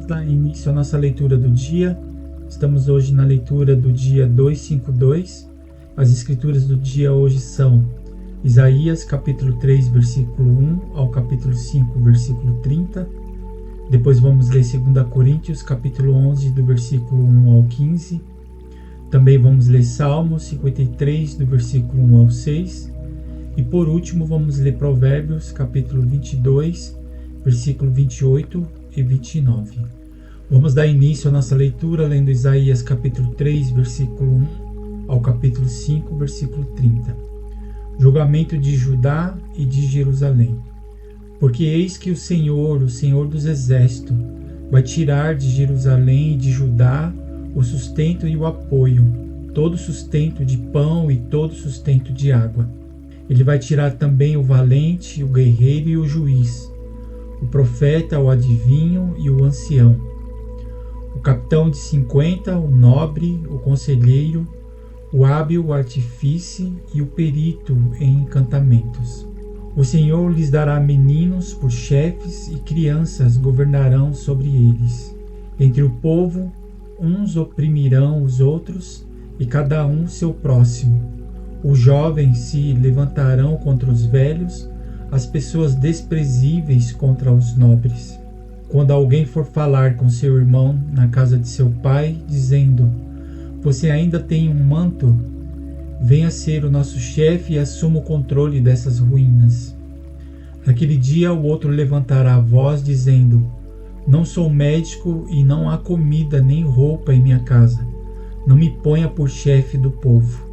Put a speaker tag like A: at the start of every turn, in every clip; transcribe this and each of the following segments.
A: dar início à nossa leitura do dia. Estamos hoje na leitura do dia 252. As escrituras do dia hoje são Isaías capítulo 3, versículo 1 ao capítulo 5, versículo 30. Depois vamos ler 2 Coríntios capítulo 11, do versículo 1 ao 15. Também vamos ler Salmos 53, do versículo 1 ao 6. E por último vamos ler Provérbios capítulo 22, versículo 28 e 29. Vamos dar início à nossa leitura lendo Isaías capítulo 3, versículo 1 ao capítulo 5, versículo 30. Julgamento de Judá e de Jerusalém. Porque eis que o Senhor dos exércitos, vai tirar de Jerusalém e de Judá o sustento e o apoio, todo sustento de pão e todo sustento de água. Ele vai tirar também o valente, o guerreiro e o juiz, o profeta, o adivinho e o ancião, o capitão de 50, o nobre, o conselheiro, o hábil, o artífice e o perito em encantamentos. O Senhor lhes dará meninos por chefes e crianças governarão sobre eles. Entre o povo, uns oprimirão os outros e cada um seu próximo. Os jovens se levantarão contra os velhos, as pessoas desprezíveis contra os nobres. Quando alguém for falar com seu irmão na casa de seu pai, dizendo: você ainda tem um manto? Venha ser o nosso chefe e assuma o controle dessas ruínas. Naquele dia o outro levantará a voz dizendo: não sou médico e não há comida nem roupa em minha casa. Não me ponha por chefe do povo.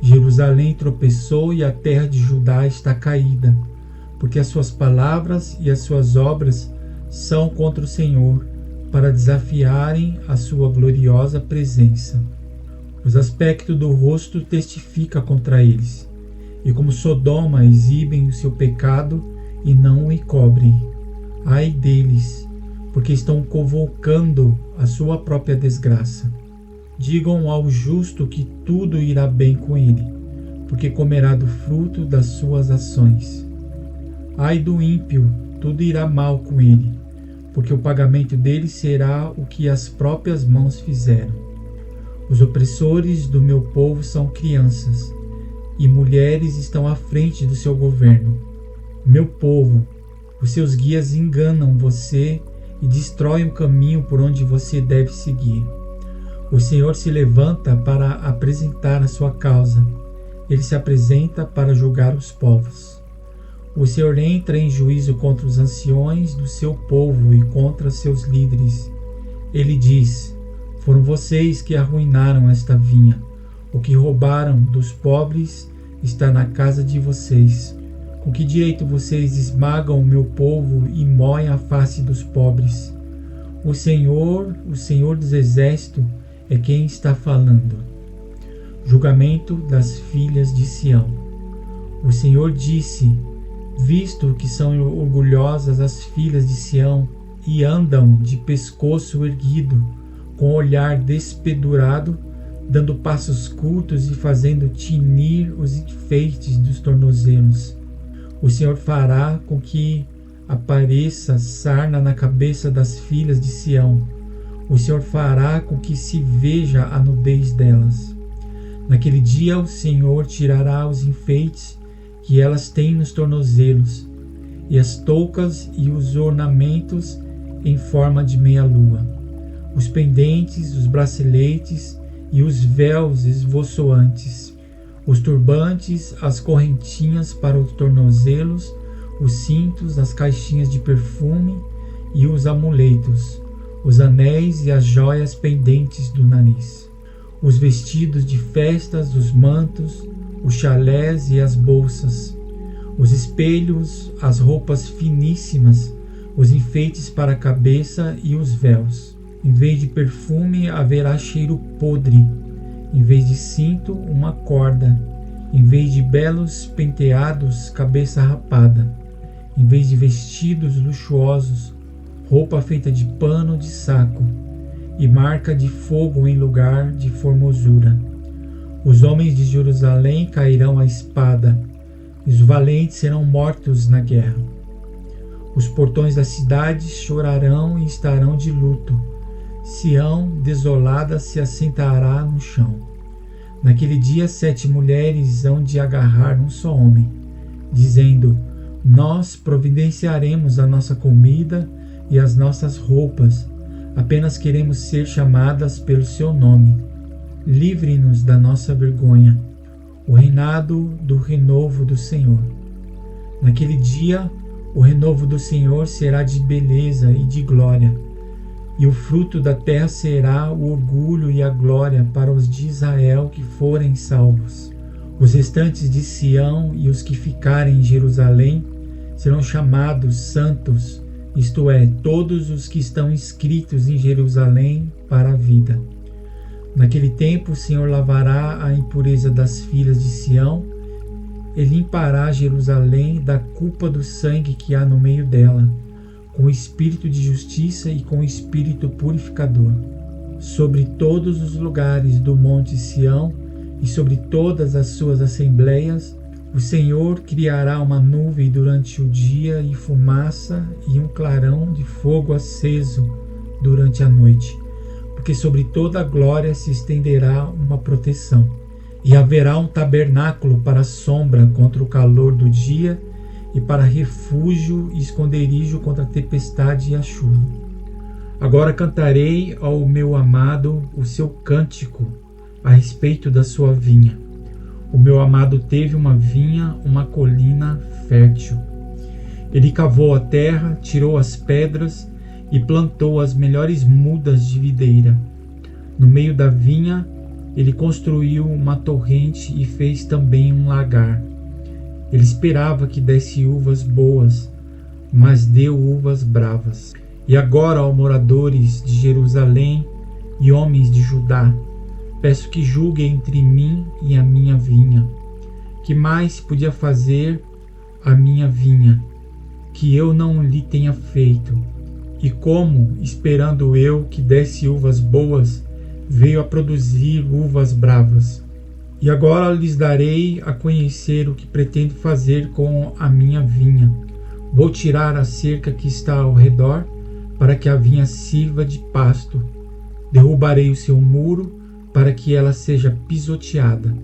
A: Jerusalém tropeçou e a terra de Judá está caída, porque as suas palavras e as suas obras são contra o Senhor, para desafiarem a sua gloriosa presença. Os aspectos do rosto testificam contra eles, e como Sodoma exibem o seu pecado e não o encobrem. Ai deles, porque estão convocando a sua própria desgraça. Digam ao justo que tudo irá bem com ele, porque comerá do fruto das suas ações. Ai do ímpio, tudo irá mal com ele, porque o pagamento dele será o que as próprias mãos fizeram. Os opressores do meu povo são crianças, e mulheres estão à frente do seu governo. Meu povo, os seus guias enganam você e destroem o caminho por onde você deve seguir. O Senhor se levanta para apresentar a sua causa. Ele se apresenta para julgar os povos. O Senhor entra em juízo contra os anciões do seu povo e contra seus líderes. Ele diz: foram vocês que arruinaram esta vinha. O que roubaram dos pobres está na casa de vocês. Com que direito vocês esmagam o meu povo e moem a face dos pobres? O Senhor dos exércitos, é quem está falando. Julgamento das filhas de Sião. O Senhor disse: visto que são orgulhosas as filhas de Sião e andam de pescoço erguido, com olhar despedurado, dando passos curtos e fazendo tinir os enfeites dos tornozelos. O Senhor fará com que apareça sarna na cabeça das filhas de Sião. O Senhor fará com que se veja a nudez delas. Naquele dia o Senhor tirará os enfeites que elas têm nos tornozelos, e as toucas e os ornamentos em forma de meia-lua, os pendentes, os braceletes e os véus esvoaçantes, os turbantes, as correntinhas para os tornozelos, os cintos, as caixinhas de perfume e os amuletos, os anéis e as joias pendentes do nariz, os vestidos de festas, os mantos, os chalés e as bolsas, os espelhos, as roupas finíssimas, os enfeites para a cabeça e os véus. Em vez de perfume haverá cheiro podre, em vez de cinto, uma corda, em vez de belos penteados, cabeça rapada, em vez de vestidos luxuosos, roupa feita de pano de saco, e marca de fogo em lugar de formosura. Os homens de Jerusalém cairão à espada, e os valentes serão mortos na guerra. Os portões da cidade chorarão e estarão de luto. Sião, desolada, se assentará no chão. Naquele dia 7 mulheres hão de agarrar um só homem, dizendo: Nós providenciaremos a nossa comida e as nossas roupas, apenas queremos ser chamadas pelo seu nome. Livre-nos da nossa vergonha, o reinado do renovo do Senhor. Naquele dia, o renovo do Senhor será de beleza e de glória, e o fruto da terra será o orgulho e a glória para os de Israel que forem salvos. Os restantes de Sião e os que ficarem em Jerusalém serão chamados santos, isto é, todos os que estão inscritos em Jerusalém para a vida. Naquele tempo o Senhor lavará a impureza das filhas de Sião e limpará Jerusalém da culpa do sangue que há no meio dela, com o espírito de justiça e com o espírito purificador. Sobre todos os lugares do monte Sião e sobre todas as suas assembleias, o Senhor criará uma nuvem durante o dia e fumaça e um clarão de fogo aceso durante a noite, porque sobre toda a glória se estenderá uma proteção. E haverá um tabernáculo para sombra contra o calor do dia e para refúgio e esconderijo contra a tempestade e a chuva. Agora cantarei ao meu amado o seu cântico a respeito da sua vinha. O meu amado teve uma vinha, uma colina fértil. Ele cavou a terra, tirou as pedras e plantou as melhores mudas de videira. No meio da vinha, ele construiu uma torrente e fez também um lagar. Ele esperava que desse uvas boas, mas deu uvas bravas. E agora, ó moradores de Jerusalém e homens de Judá, peço que julguem entre mim e a minha vinha. Que mais podia fazer a minha vinha, que eu não lhe tenha feito? E como, esperando eu que desse uvas boas, veio a produzir uvas bravas? E agora lhes darei a conhecer o que pretendo fazer com a minha vinha. Vou tirar a cerca que está ao redor, para que a vinha sirva de pasto. Derrubarei o seu muro, para que ela seja pisoteada.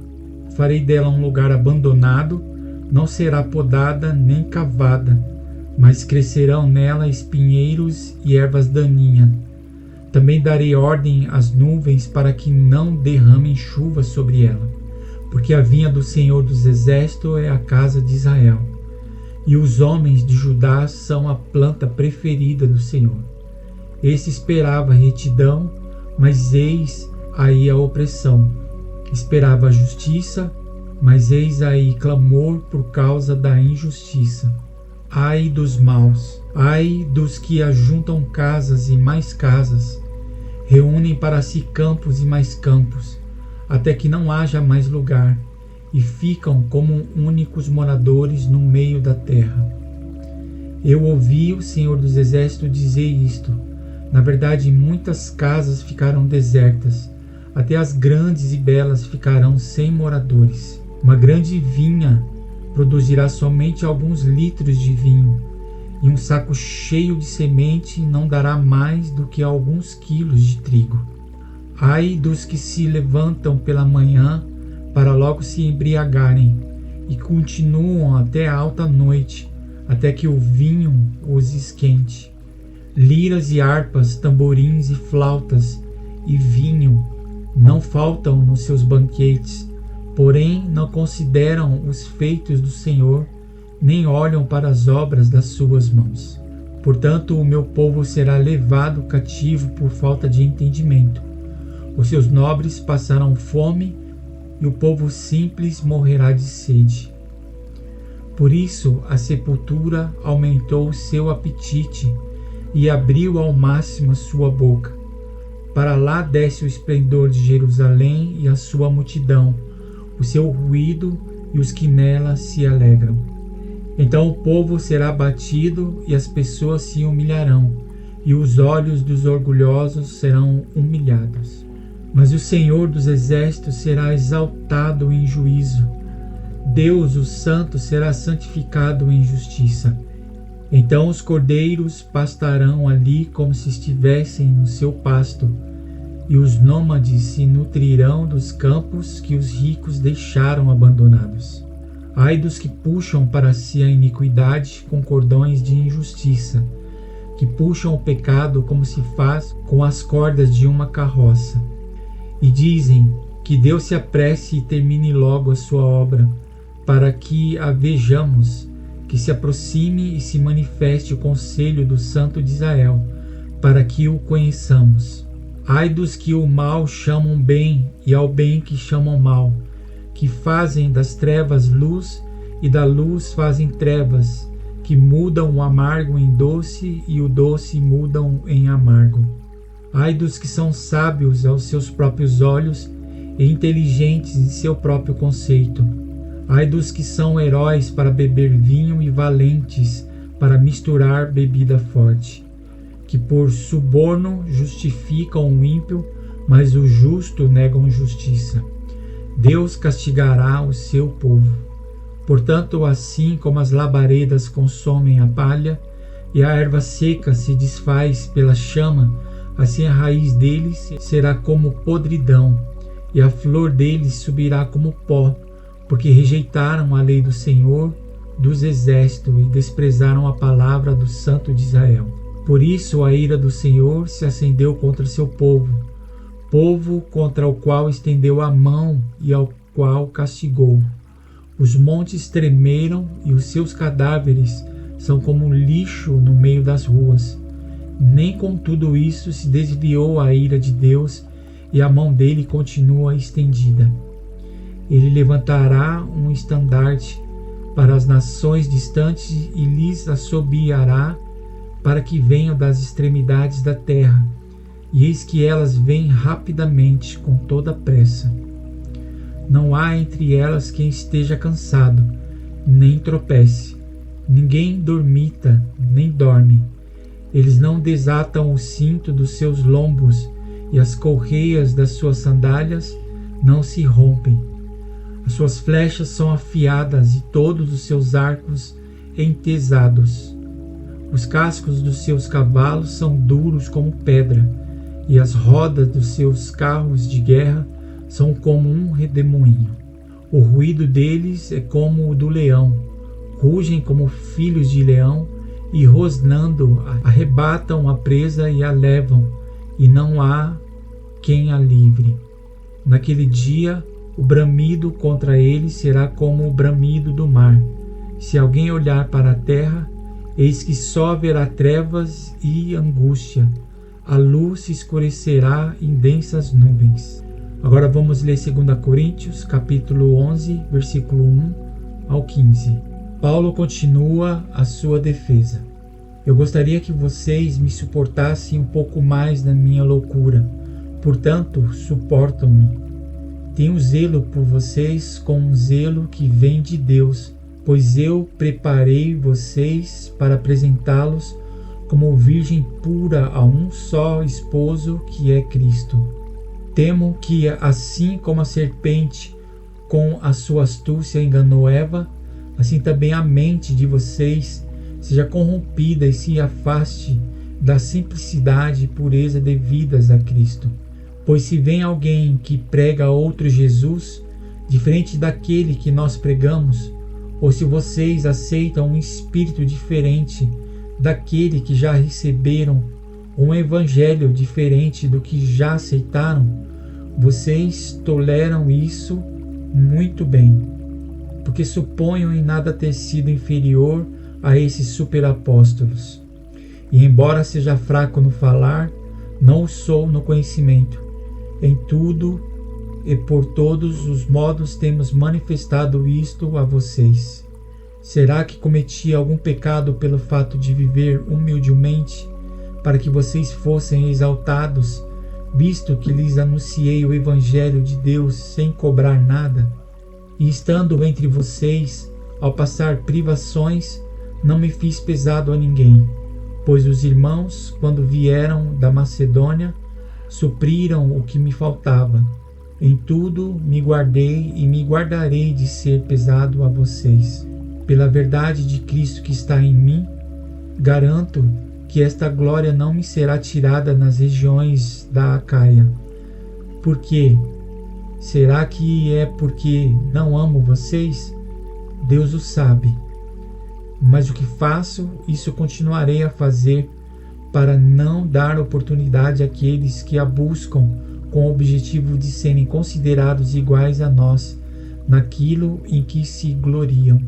A: Farei dela um lugar abandonado, não será podada nem cavada, mas crescerão nela espinheiros e ervas daninhas. Também darei ordem às nuvens para que não derramem chuva sobre ela, porque a vinha do Senhor dos Exércitos é a casa de Israel, e os homens de Judá são a planta preferida do Senhor. Esse esperava retidão, mas eis aí a opressão. Esperava a justiça, mas eis aí clamor por causa da injustiça. Ai dos maus, ai dos que ajuntam casas e mais casas, reúnem para si campos e mais campos, até que não haja mais lugar, e ficam como únicos moradores no meio da terra. Eu ouvi o Senhor dos Exércitos dizer isto. Na verdade, muitas casas ficarão desertas, até as grandes e belas ficarão sem moradores. Uma grande vinha produzirá somente alguns litros de vinho, e um saco cheio de semente não dará mais do que alguns quilos de trigo. Ai dos que se levantam pela manhã para logo se embriagarem, e continuam até a alta noite, até que o vinho os esquente. Liras e harpas, tamborins e flautas e vinho não faltam nos seus banquetes, porém não consideram os feitos do Senhor, nem olham para as obras das suas mãos. Portanto, o meu povo será levado cativo por falta de entendimento. Os seus nobres passarão fome, e o povo simples morrerá de sede. Por isso a sepultura aumentou o seu apetite e abriu ao máximo a sua boca. Para lá desce o esplendor de Jerusalém e a sua multidão, o seu ruído e os que nela se alegram. Então o povo será abatido e as pessoas se humilharão, e os olhos dos orgulhosos serão humilhados. Mas o Senhor dos Exércitos será exaltado em juízo. Deus, o Santo, será santificado em justiça. Então os cordeiros pastarão ali como se estivessem no seu pasto, e os nômades se nutrirão dos campos que os ricos deixaram abandonados. Ai dos que puxam para si a iniquidade com cordões de injustiça, que puxam o pecado como se faz com as cordas de uma carroça, e dizem que Deus se apresse e termine logo a sua obra, para que a vejamos, que se aproxime e se manifeste o conselho do Santo de Israel, para que o conheçamos. Ai dos que o mal chamam bem e ao bem que chamam mal, que fazem das trevas luz e da luz fazem trevas, que mudam o amargo em doce e o doce mudam em amargo. Ai dos que são sábios aos seus próprios olhos e inteligentes em seu próprio conceito. Ai dos que são heróis para beber vinho e valentes para misturar bebida forte, que por suborno justificam o ímpio, mas o justo negam justiça. Deus castigará o seu povo. Portanto, assim como as labaredas consomem a palha e a erva seca se desfaz pela chama, assim a raiz deles será como podridão e a flor deles subirá como pó, porque rejeitaram a lei do Senhor dos exércitos e desprezaram a palavra do Santo de Israel. Por isso a ira do Senhor se acendeu contra seu povo, povo contra o qual estendeu a mão e ao qual castigou. Os montes tremeram e os seus cadáveres são como lixo no meio das ruas. Nem com tudo isso se desviou a ira de Deus e a mão dele continua estendida. Ele levantará um estandarte para as nações distantes e lhes assobiará para que venham das extremidades da terra. E eis que elas vêm rapidamente, com toda pressa. Não há entre elas quem esteja cansado, nem tropece. Ninguém dormita, nem dorme. Eles não desatam o cinto dos seus lombos, e as correias das suas sandálias não se rompem. As suas flechas são afiadas e todos os seus arcos entesados. Os cascos dos seus cavalos são duros como pedra, e as rodas dos seus carros de guerra são como um redemoinho. O ruído deles é como o do leão, rugem como filhos de leão, e rosnando arrebatam a presa e a levam, e não há quem a livre. Naquele dia, o bramido contra eles será como o bramido do mar. Se alguém olhar para a terra, eis que só haverá trevas e angústia. A luz se escurecerá em densas nuvens. Agora vamos ler 2 Coríntios, capítulo 11, versículo 1 ao 15. Paulo continua a sua defesa. Eu gostaria que vocês me suportassem um pouco mais na minha loucura. Portanto, suportam-me. Tenho zelo por vocês com um zelo que vem de Deus, pois eu preparei vocês para apresentá-los como virgem pura a um só esposo, que é Cristo. Temo que, assim como a serpente com a sua astúcia enganou Eva, assim também a mente de vocês seja corrompida e se afaste da simplicidade e pureza devidas a Cristo. Pois se vem alguém que prega outro Jesus, diferente daquele que nós pregamos, ou se vocês aceitam um espírito diferente daquele que já receberam, ou um evangelho diferente do que já aceitaram, vocês toleram isso muito bem, porque suponho em nada ter sido inferior a esses superapóstolos. E embora seja fraco no falar, não o sou no conhecimento. Em tudo e por todos os modos temos manifestado isto a vocês. Será que cometi algum pecado pelo fato de viver humildemente, para que vocês fossem exaltados, visto que lhes anunciei o Evangelho de Deus sem cobrar nada? E estando entre vocês, ao passar privações, não me fiz pesado a ninguém, pois os irmãos, quando vieram da Macedônia, supriram o que me faltava. Em tudo me guardei e me guardarei de ser pesado a vocês. Pela verdade de Cristo que está em mim, Garanto que esta glória não me será tirada nas regiões da Acaia. Por quê? Será que é porque não amo vocês? Deus o sabe. Mas o que faço, isso continuarei a fazer, para não dar oportunidade àqueles que a buscam com o objetivo de serem considerados iguais a nós naquilo em que se gloriam.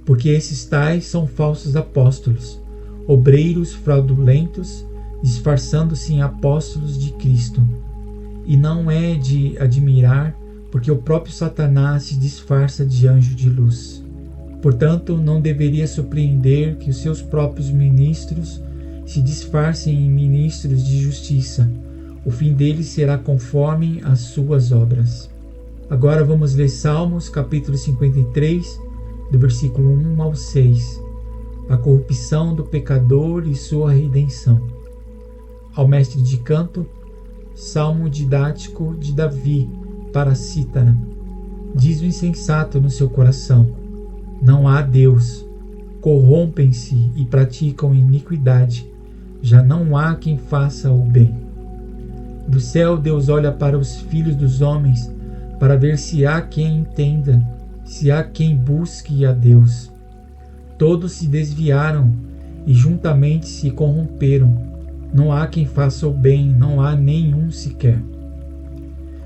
A: Porque esses tais são falsos apóstolos, obreiros fraudulentos, disfarçando-se em apóstolos de Cristo. E não é de admirar, porque o próprio Satanás se disfarça de anjo de luz. Portanto, não deveria surpreender que os seus próprios ministros se disfarcem em ministros de justiça. O fim deles será conforme as suas obras. Agora vamos ler Salmos, capítulo 53, do versículo 1 ao 6. A corrupção do pecador e sua redenção. Ao mestre de canto, salmo didático de Davi para a cítara. Diz o insensato no seu coração: não há Deus. Corrompem-se e praticam iniquidade. Já não há quem faça o bem. Do céu Deus olha para os filhos dos homens, para ver se há quem entenda, se há quem busque a Deus. Todos se desviaram e juntamente se corromperam. Não há quem faça o bem, não há nenhum sequer.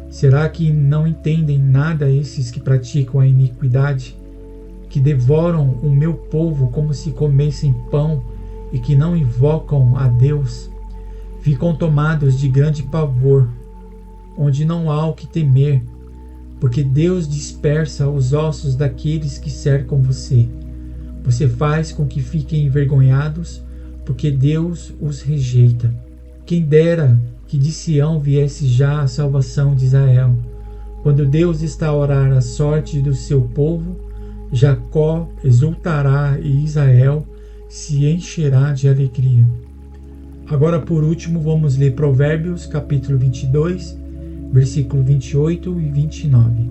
A: Será que não entendem nada esses que praticam a iniquidade, que devoram o meu povo como se comessem pão e que não invocam a Deus? Ficam tomados de grande pavor, onde não há o que temer, porque Deus dispersa os ossos daqueles que cercam você. Você faz com que fiquem envergonhados, porque Deus os rejeita. Quem dera que de Sião viesse já a salvação de Israel. Quando Deus está a orar a sorte do seu povo, Jacó exultará e Israel se encherá de alegria. Agora, por último, vamos ler Provérbios, capítulo 22, versículo 28 e 29.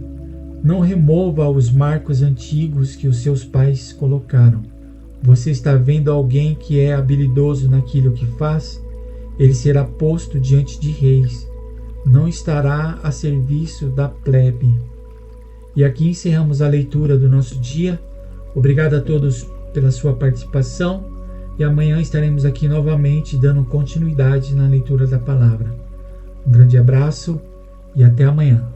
A: Não remova os marcos antigos que os seus pais colocaram. Você está vendo alguém que é habilidoso naquilo que faz? Ele será posto diante de reis. Não estará a serviço da plebe. E aqui encerramos a leitura do nosso dia. Obrigado a todos pela sua participação. E amanhã estaremos aqui novamente dando continuidade na leitura da palavra. Um grande abraço e até amanhã.